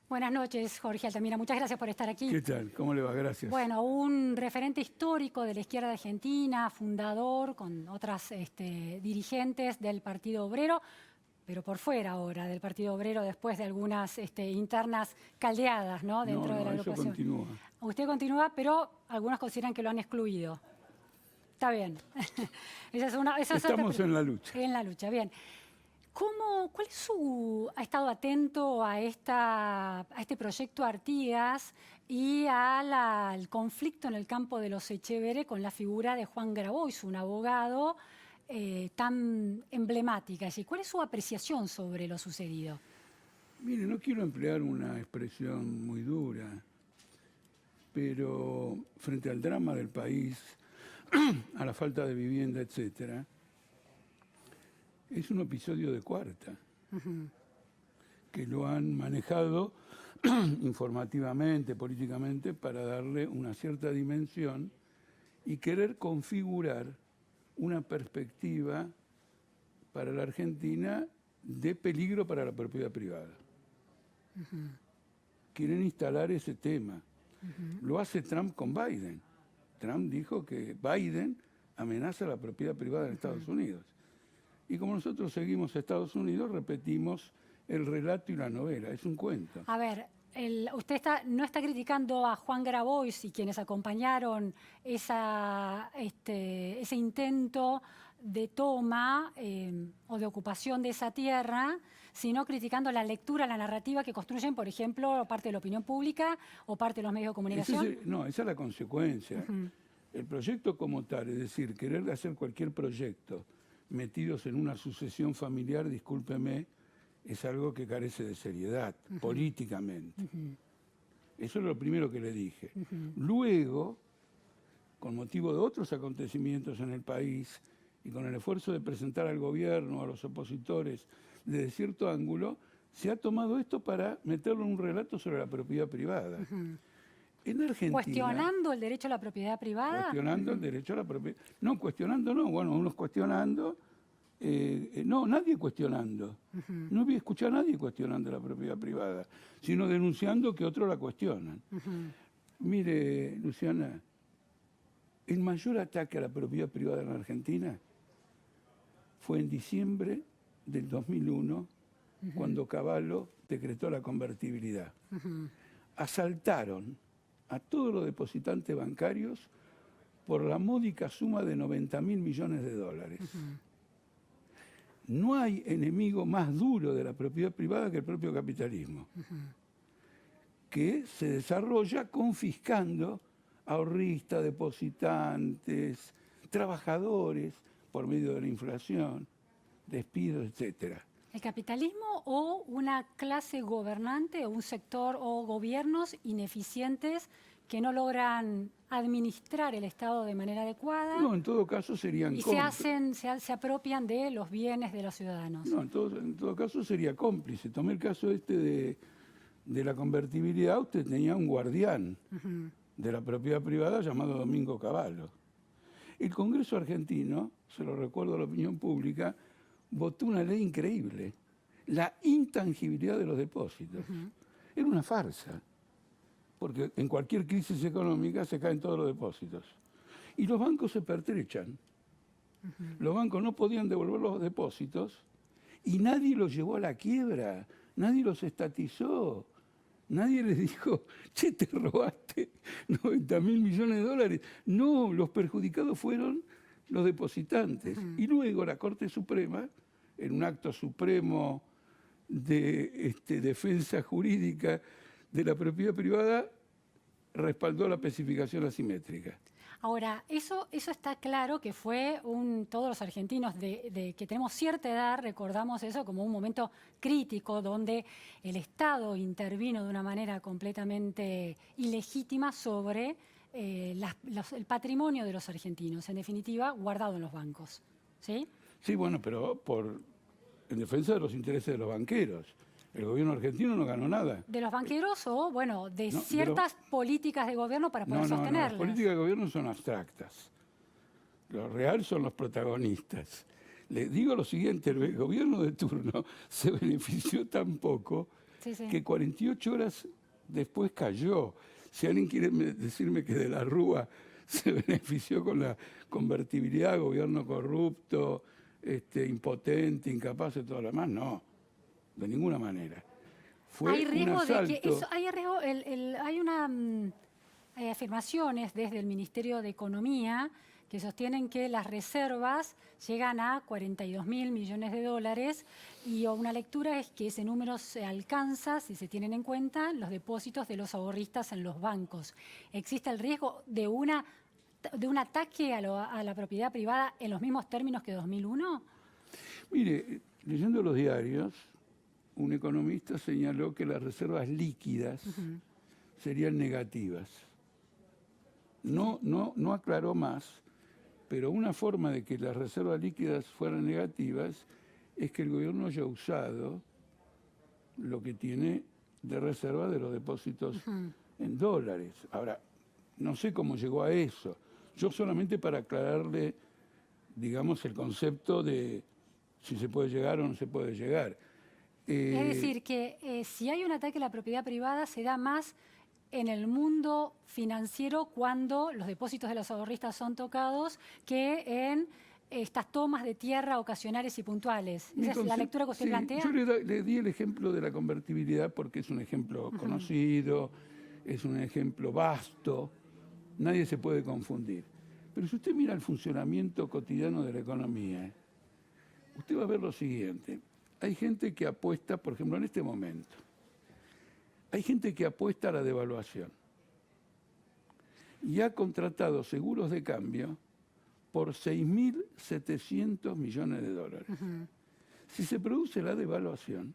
Buenas noches, Jorge Altamira. Muchas gracias por estar aquí. ¿Qué tal? ¿Cómo le va? Gracias. Bueno, un referente histórico de la izquierda argentina, fundador con otras dirigentes del Partido Obrero, pero por fuera ahora del Partido Obrero después de algunas internas caldeadas, ¿no? Dentro de la agrupación. Eso continúa. Usted continúa, pero algunos consideran que lo han excluido. Está bien. Estamos en la lucha. En la lucha, bien. ¿Cuál es ha estado atento a este proyecto Artigas y al conflicto en el campo de los Etcheverry con la figura de Juan Grabois, un abogado tan emblemática? ¿Cuál es su apreciación sobre lo sucedido? Mire, no quiero emplear una expresión muy dura, pero frente al drama del país, a la falta de vivienda, etcétera, es un episodio de cuarta, que lo han manejado informativamente, políticamente, para darle una cierta dimensión y querer configurar una perspectiva para la Argentina de peligro para la propiedad privada. Quieren instalar ese tema. Lo hace Trump con Biden. Trump dijo que Biden amenaza la propiedad privada en Estados Unidos. Y como nosotros seguimos a Estados Unidos, repetimos el relato y la novela. Es un cuento. A ver, usted no está criticando a Juan Grabois y quienes acompañaron ese intento de toma o de ocupación de esa tierra, sino criticando la lectura, la narrativa que construyen, por ejemplo, parte de la opinión pública o parte de los medios de comunicación. No, esa es la consecuencia. El proyecto como tal, es decir, querer hacer cualquier proyecto metidos en una sucesión familiar, discúlpeme, es algo que carece de seriedad, políticamente. Eso es lo primero que le dije. Luego, con motivo de otros acontecimientos en el país y con el esfuerzo de presentar al gobierno, a los opositores, desde cierto ángulo, se ha tomado esto para meterlo en un relato sobre la propiedad privada. En Argentina, ¿cuestionando el derecho a la propiedad privada? Cuestionando el derecho a la propiedad. No, cuestionando no. Bueno, unos cuestionando. No, nadie cuestionando. No había escuchado a nadie cuestionando la propiedad privada, sino denunciando que otros la cuestionan. Mire, Luciana, el mayor ataque a la propiedad privada en Argentina fue en diciembre del 2001, cuando Cavallo decretó la convertibilidad. Asaltaron a todos los depositantes bancarios por la módica suma de 90.000 millones de dólares. No hay enemigo más duro de la propiedad privada que el propio capitalismo, que se desarrolla confiscando ahorristas, depositantes, trabajadores por medio de la inflación, despidos, etcétera. ¿El capitalismo o una clase gobernante o un sector o gobiernos ineficientes que no logran administrar el Estado de manera adecuada? No, en todo caso serían y se apropian de los bienes de los ciudadanos. No, en todo caso sería cómplice. Tomé el caso de la convertibilidad. Usted tenía un guardián de la propiedad privada llamado Domingo Cavallo. El Congreso argentino, se lo recuerdo a la opinión pública, votó una ley increíble, la intangibilidad de los depósitos. Era una farsa, porque en cualquier crisis económica se caen todos los depósitos. Y los bancos se pertrechan. Los bancos no podían devolver los depósitos y nadie los llevó a la quiebra, nadie los estatizó. Nadie les dijo, che, te robaste 90.000 millones de dólares. No, los perjudicados fueron los depositantes. Y luego la Corte Suprema, en un acto supremo de defensa jurídica de la propiedad privada, respaldó la especificación asimétrica. Ahora, eso está claro que fue todos los argentinos que tenemos cierta edad recordamos eso como un momento crítico donde el Estado intervino de una manera completamente ilegítima sobre el patrimonio de los argentinos, en definitiva, guardado en los bancos. ¿Sí? Sí, bueno, pero en defensa de los intereses de los banqueros. El gobierno argentino no ganó nada. ¿De los banqueros o, bueno, de ciertas políticas de gobierno para poder sostenerlas? Las políticas de gobierno son abstractas. Lo real son los protagonistas. Le digo lo siguiente, el gobierno de turno se benefició tan poco Sí, sí. que 48 horas después cayó. Si alguien quiere decirme que de la Rúa se benefició con la convertibilidad, gobierno corrupto, impotente, incapaz de todo lo demás, no, de ninguna manera. Fue Hay riesgo un de que asalto. eso, hay riesgo, hay una afirmaciones desde el Ministerio de Economía que sostienen que las reservas llegan a 42.000 millones de dólares y una lectura es que ese número se alcanza si se tienen en cuenta los depósitos de los ahorristas en los bancos. ¿Existe el riesgo de un ataque a la propiedad privada en los mismos términos que 2001? Mire, leyendo los diarios, un economista señaló que las reservas líquidas serían negativas. No aclaró más, pero una forma de que las reservas líquidas fueran negativas es que el gobierno haya usado lo que tiene de reserva de los depósitos en dólares. Ahora, no sé cómo llegó a eso. Yo solamente para aclararle, digamos, el concepto de si se puede llegar o no se puede llegar. Es decir, que si hay un ataque a la propiedad privada se da más en el mundo financiero cuando los depósitos de los ahorristas son tocados que en estas tomas de tierra ocasionales y puntuales. ¿Esa es la lectura que usted plantea? Yo le di el ejemplo de la convertibilidad porque es un ejemplo conocido, es un ejemplo vasto, nadie se puede confundir. Pero si usted mira el funcionamiento cotidiano de la economía, usted va a ver lo siguiente. Hay gente que apuesta, por ejemplo, en este momento, hay gente que apuesta a la devaluación y ha contratado seguros de cambio por 6.700 millones de dólares. Si se produce la devaluación,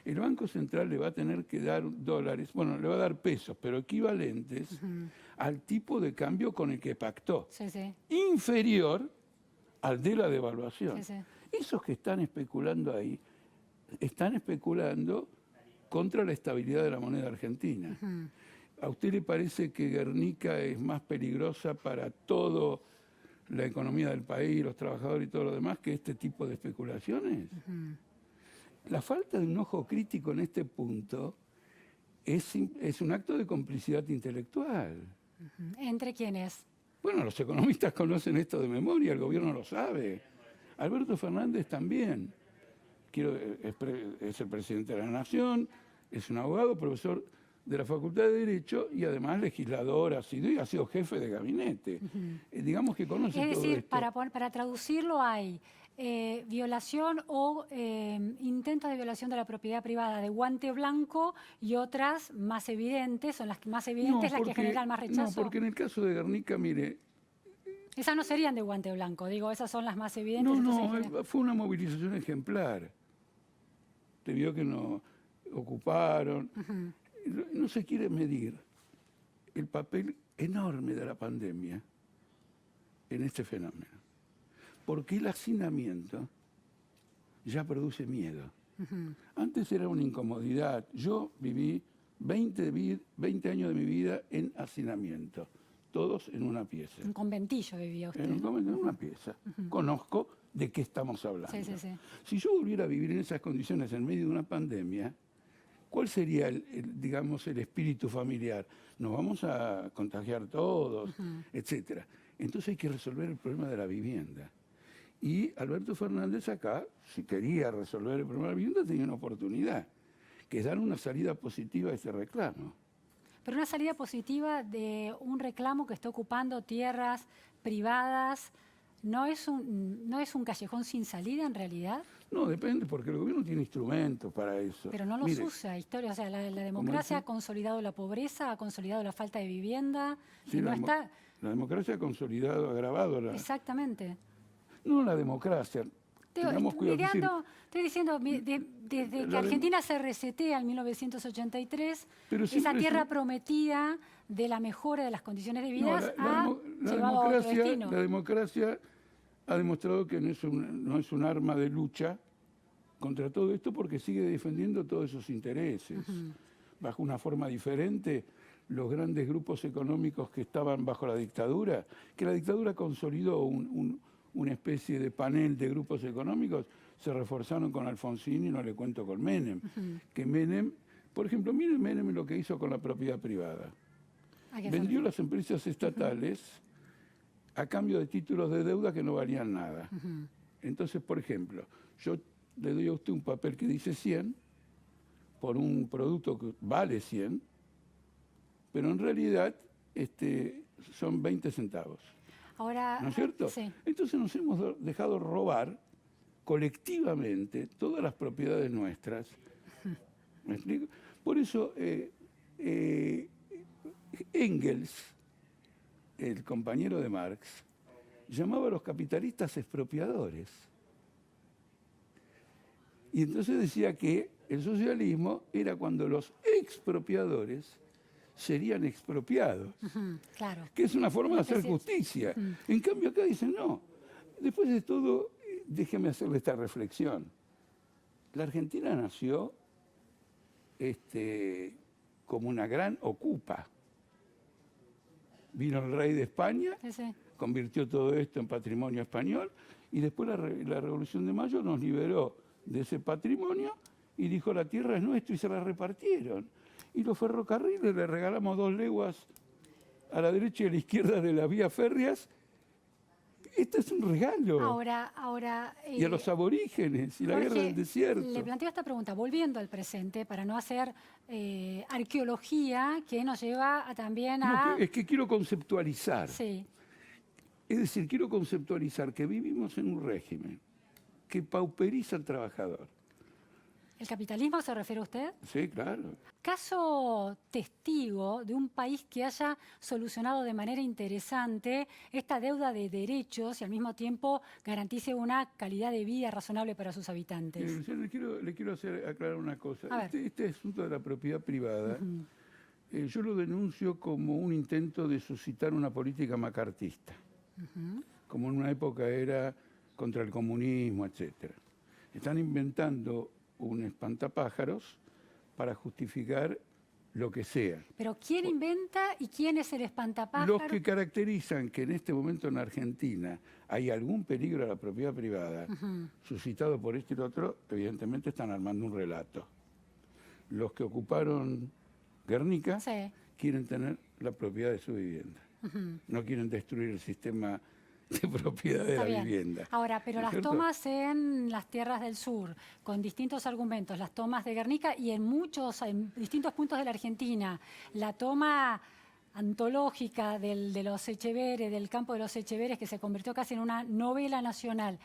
el Banco Central le va a tener que dar dólares, bueno, le va a dar pesos, pero equivalentes al tipo de cambio con el que pactó, inferior al de la devaluación. Esos que están especulando ahí, están especulando contra la estabilidad de la moneda argentina. ¿A usted le parece que Guernica es más peligrosa para toda la economía del país, los trabajadores y todo lo demás que este tipo de especulaciones? La falta de un ojo crítico en este punto es un acto de complicidad intelectual. ¿Entre quiénes? Bueno, los economistas conocen esto de memoria, el gobierno lo sabe. Alberto Fernández también. Es el presidente de la Nación, es un abogado, profesor de la Facultad de Derecho y además legislador ha sido jefe de gabinete. Digamos que conoce todo esto. Es decir, para traducirlo hay violación o intentos de violación de la propiedad privada de guante blanco y otras más evidentes, son las más evidentes las que generan más rechazo. No, porque en el caso de Guernica, mire... Esas no serían de guante blanco, digo, esas son las más evidentes. No, fue una movilización ejemplar. Te vio que no ocuparon. No se quiere medir el papel enorme de la pandemia en este fenómeno. Porque el hacinamiento ya produce miedo. Antes era una incomodidad. Yo viví 20 años de mi vida en hacinamiento, todos en una pieza. Un conventillo vivía usted. En una pieza. Conozco de qué estamos hablando. Si yo volviera a vivir en esas condiciones en medio de una pandemia, ¿cuál sería digamos, el espíritu familiar? Nos vamos a contagiar todos, etcétera. Entonces hay que resolver el problema de la vivienda. Y Alberto Fernández acá, si quería resolver el problema de la vivienda, tenía una oportunidad, que es dar una salida positiva a ese reclamo. Pero una salida positiva de un reclamo que está ocupando tierras privadas, ¿no es un callejón sin salida en realidad? No, depende, porque el gobierno tiene instrumentos para eso. Pero no los usa, historia. O sea, la democracia ha consolidado la pobreza, ha consolidado la falta de vivienda. Sí, la democracia ha consolidado, agravado la... Exactamente. No la democracia. Estoy diciendo, desde que Argentina se resetea en 1983, esa tierra prometida de la mejora de las condiciones de vida ha llevado a otro destino. La democracia ha demostrado que no es un arma de lucha contra todo esto porque sigue defendiendo todos esos intereses. Bajo una forma diferente, los grandes grupos económicos que estaban bajo la dictadura, que la dictadura consolidó una especie de panel de grupos económicos, se reforzaron con Alfonsín y no le cuento con Menem. Que Menem, por ejemplo, miren Menem lo que hizo con la propiedad privada. Vendió las empresas estatales a cambio de títulos de deuda que no valían nada. Entonces, por ejemplo, yo le doy a usted un papel que dice 100 por un producto que vale 100, pero en realidad son 20 centavos. Ahora, ¿no es cierto? Sí. Entonces nos hemos dejado robar colectivamente todas las propiedades nuestras. ¿Me explico? Por eso Engels, el compañero de Marx, llamaba a los capitalistas expropiadores. Y entonces decía que el socialismo era cuando los expropiadores serían expropiados. Claro. Que es una forma de hacer justicia. En cambio acá dicen, no. Después de todo, déjeme hacerle esta reflexión. La Argentina nació como una gran ocupa. Vino el rey de España, convirtió todo esto en patrimonio español, y después la Revolución de Mayo nos liberó de ese patrimonio y dijo, la tierra es nuestra, y se la repartieron. Y los ferrocarriles le regalamos 2 leguas a la derecha y a la izquierda de las vías férreas. Esto es un regalo. Ahora, y a los aborígenes, y la guerra del desierto. Le planteo esta pregunta, volviendo al presente, para no hacer arqueología que nos lleva también a... No, es que quiero conceptualizar. Sí. Es decir, quiero conceptualizar que vivimos en un régimen que pauperiza al trabajador. ¿El capitalismo se refiere a usted? Sí, claro. Caso testigo de un país que haya solucionado de manera interesante esta deuda de derechos y al mismo tiempo garantice una calidad de vida razonable para sus habitantes. Le quiero aclarar una cosa. Este asunto de la propiedad privada, yo lo denuncio como un intento de suscitar una política macartista, como en una época era contra el comunismo, etc. Están inventando un espantapájaros para justificar lo que sea. Pero ¿quién inventa y quién es el espantapájaros? Los que caracterizan que en este momento en Argentina hay algún peligro a la propiedad privada suscitado por esto y lo otro, evidentemente están armando un relato. Los que ocuparon Guernica quieren tener la propiedad de su vivienda. No quieren destruir el sistema de propiedad de la vivienda. Ahora, pero las tomas en las tierras del sur, con distintos argumentos, las tomas de Guernica y en distintos puntos de la Argentina, la toma antológica de los Echeveres, del campo de los Echeveres, que se convirtió casi en una novela nacional,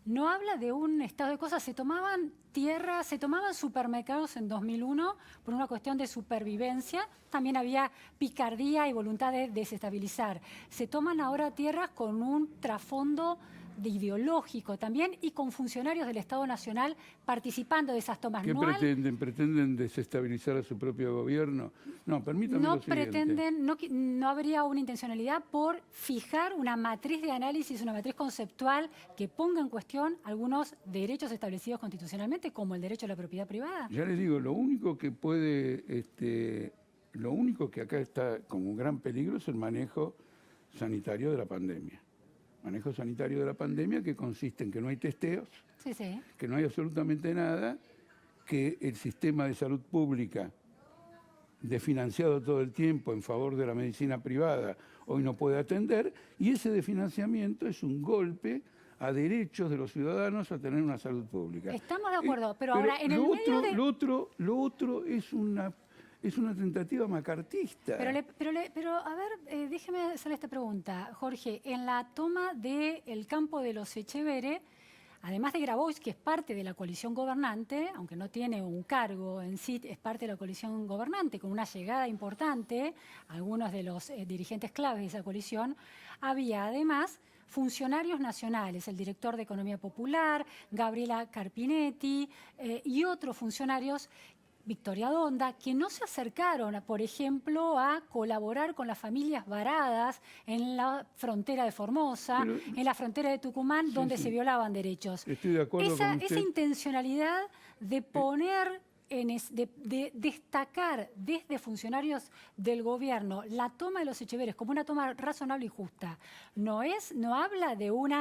no habla de un estado de cosas. Se tomaban tierras, se tomaban supermercados en 2001 por una cuestión de supervivencia. También había picardía y voluntad de desestabilizar. Se toman ahora tierras con un trasfondo ideológico también y con funcionarios del Estado Nacional participando de esas tomas. ¿Qué pretenden? ¿Pretenden desestabilizar a su propio gobierno? No, permítame lo siguiente. No habría una intencionalidad por fijar una matriz de análisis, una matriz conceptual que ponga en cuestión algunos derechos establecidos constitucionalmente, como el derecho a la propiedad privada. Ya les digo, lo único que acá está como un gran peligro es el manejo sanitario de la pandemia. Manejo sanitario de la pandemia que consiste en que no hay testeos, que no hay absolutamente nada, que el sistema de salud pública, desfinanciado todo el tiempo en favor de la medicina privada, hoy no puede atender, y ese desfinanciamiento es un golpe a derechos de los ciudadanos a tener una salud pública. Estamos de acuerdo, pero ahora en el medio de... Lo otro es una tentativa macartista. Pero a ver, déjeme hacerle esta pregunta, Jorge. En la toma del campo de los Echeveres, además de Grabois, que es parte de la coalición gobernante, aunque no tiene un cargo en sí, es parte de la coalición gobernante, con una llegada importante, algunos de los dirigentes claves de esa coalición, había además funcionarios nacionales, el director de Economía Popular, Gabriela Carpinetti y otros funcionarios, Victoria Donda, que no se acercaron, por ejemplo, a colaborar con las familias varadas en la frontera de Formosa, en la frontera de Tucumán, donde se violaban derechos. Estoy de acuerdo con usted. Esa intencionalidad de poner, de destacar desde funcionarios del gobierno la toma de los Echeveres como una toma razonable y justa, no habla de un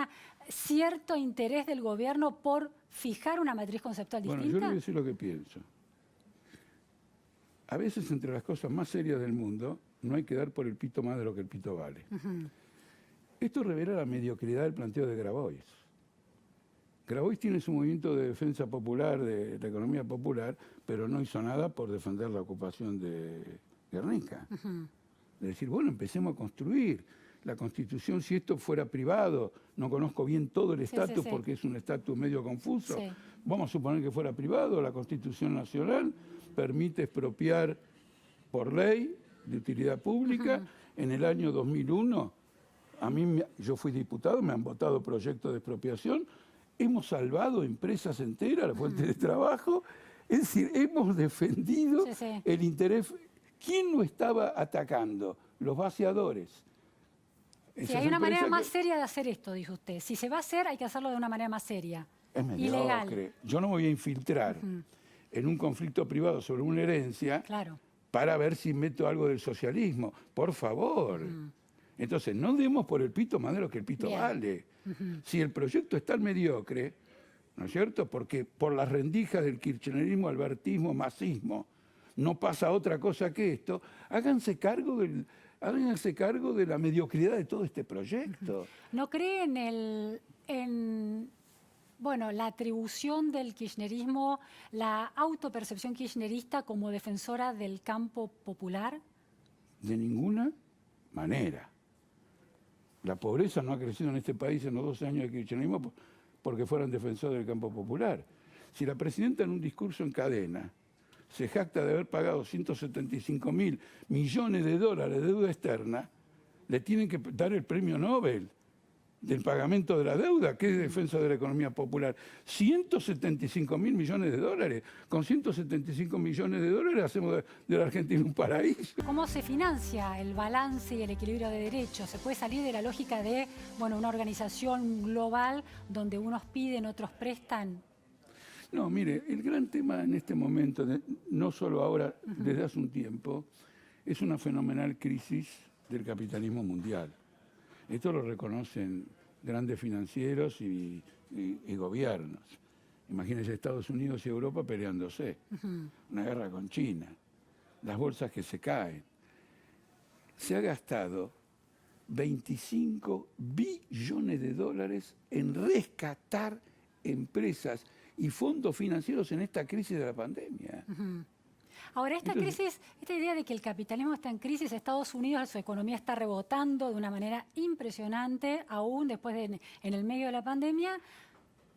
cierto interés del gobierno por fijar una matriz conceptual Bueno, yo distinta? le voy a decir lo que pienso. A veces entre las cosas más serias del mundo no hay que dar por el pito más de lo que el pito vale. Esto revela la mediocridad del planteo de Grabois. Grabois tiene su movimiento de defensa popular, de la economía popular, pero no hizo nada por defender la ocupación de Guernica. De decir, bueno, empecemos a construir la Constitución. Si esto fuera privado, no conozco bien todo el estatus porque es un estatus medio confuso. Sí. Vamos a suponer que fuera privado, la Constitución Nacional permite expropiar por ley de utilidad pública. En el año 2001, yo fui diputado, me han votado proyectos de expropiación, hemos salvado empresas enteras, la fuente de trabajo, es decir, hemos defendido el interés. ¿Quién lo estaba atacando? Los vaciadores. Sí, hay una manera más seria de hacer esto, dice usted. Si se va a hacer, hay que hacerlo de una manera más seria. Es mediocre. Ilegal. Yo no me voy a infiltrar en un conflicto privado sobre una herencia para ver si meto algo del socialismo. Por favor. Entonces, no demos por el pito más de lo que el pito vale. Si el proyecto es tan mediocre, ¿no es cierto? Porque por las rendijas del kirchnerismo, albertismo, masismo, no pasa otra cosa que esto, háganse cargo de la mediocridad de todo este proyecto. ¿No cree en la atribución del kirchnerismo, la autopercepción kirchnerista como defensora del campo popular? De ninguna manera. La pobreza no ha crecido en este país en los 12 años de kirchnerismo porque fueran defensores del campo popular. Si la presidenta en un discurso en cadena se jacta de haber pagado 175.000 millones de dólares de deuda externa, le tienen que dar el premio Nobel del pagamento de la deuda, que es defensa de la economía popular. 175.000 millones de dólares. Con 175 millones de dólares hacemos de la Argentina un paraíso. ¿Cómo se financia el balance y el equilibrio de derechos? ¿Se puede salir de la lógica de una organización global donde unos piden, otros prestan? No, mire, el gran tema en este momento, no solo ahora, desde hace un tiempo, es una fenomenal crisis del capitalismo mundial. Esto lo reconocen grandes financieros y gobiernos. Imagínense Estados Unidos y Europa peleándose. Una guerra con China. Las bolsas que se caen. Se ha gastado 25 billones de dólares en rescatar empresas y fondos financieros en esta crisis de la pandemia. Ahora, esta idea de que el capitalismo está en crisis, Estados Unidos, su economía está rebotando de una manera impresionante, aún después en el medio de la pandemia.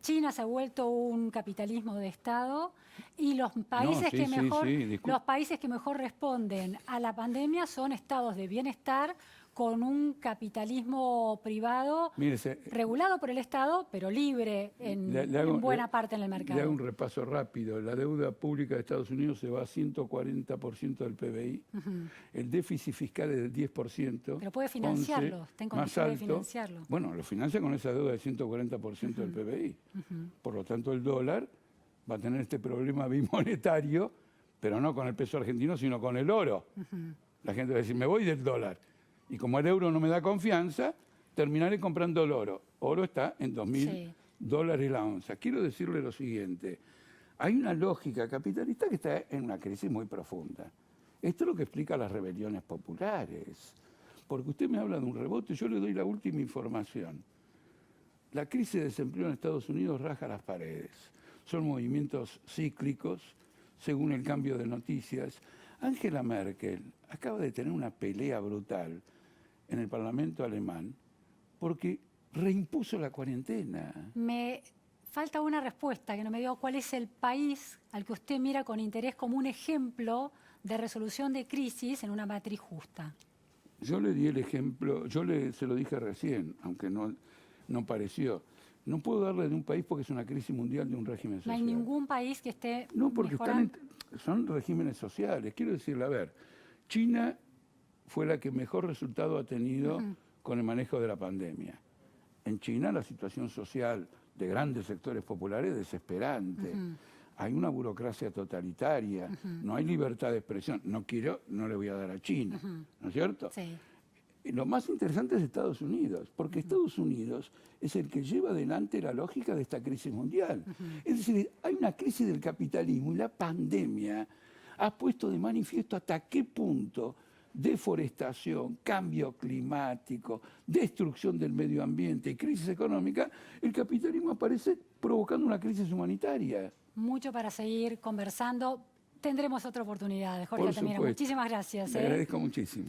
China se ha vuelto un capitalismo de Estado y los países los países que mejor responden a la pandemia son estados de bienestar con un capitalismo privado regulado por el Estado, pero libre en buena parte en el mercado. Le hago un repaso rápido. La deuda pública de Estados Unidos se va a 140% del PBI. El déficit fiscal es del 10%. Pero puede financiarlo, está en condiciones de financiarlo. Bueno, lo financia con esa deuda del 140% del PBI. Por lo tanto, el dólar va a tener este problema bimonetario, pero no con el peso argentino, sino con el oro. La gente va a decir, me voy del dólar. Y como el euro no me da confianza, terminaré comprando el oro. Oro está en 2.000 dólares la onza. Quiero decirle lo siguiente. Hay una lógica capitalista que está en una crisis muy profunda. Esto es lo que explica las rebeliones populares. Porque usted me habla de un rebote, yo le doy la última información. La crisis de desempleo en Estados Unidos raja las paredes. Son movimientos cíclicos, según el cambio de noticias. Angela Merkel acaba de tener una pelea brutal en el Parlamento alemán porque reimpuso la cuarentena. Me falta una respuesta que no me dio. ¿Cuál es el país al que usted mira con interés como un ejemplo de resolución de crisis en una matriz justa? Yo le di el ejemplo, se lo dije recién, aunque no pareció. No puedo darle de un país porque es una crisis mundial de un régimen social. No hay ningún país que esté No, porque mejorando. son regímenes sociales. Quiero decirle, a ver, China fue la que mejor resultado ha tenido con el manejo de la pandemia. En China la situación social de grandes sectores populares es desesperante. Hay una burocracia totalitaria, no hay libertad de expresión. No le voy a dar a China, ¿no es cierto? Sí. Lo más interesante es Estados Unidos, porque Estados Unidos es el que lleva adelante la lógica de esta crisis mundial. Es decir, hay una crisis del capitalismo y la pandemia ha puesto de manifiesto hasta qué punto deforestación, cambio climático, destrucción del medio ambiente y crisis económica, el capitalismo aparece provocando una crisis humanitaria. Mucho para seguir conversando. Tendremos otra oportunidad, Jorge Por Altamira. supuesto. Muchísimas gracias. Le agradezco muchísimo.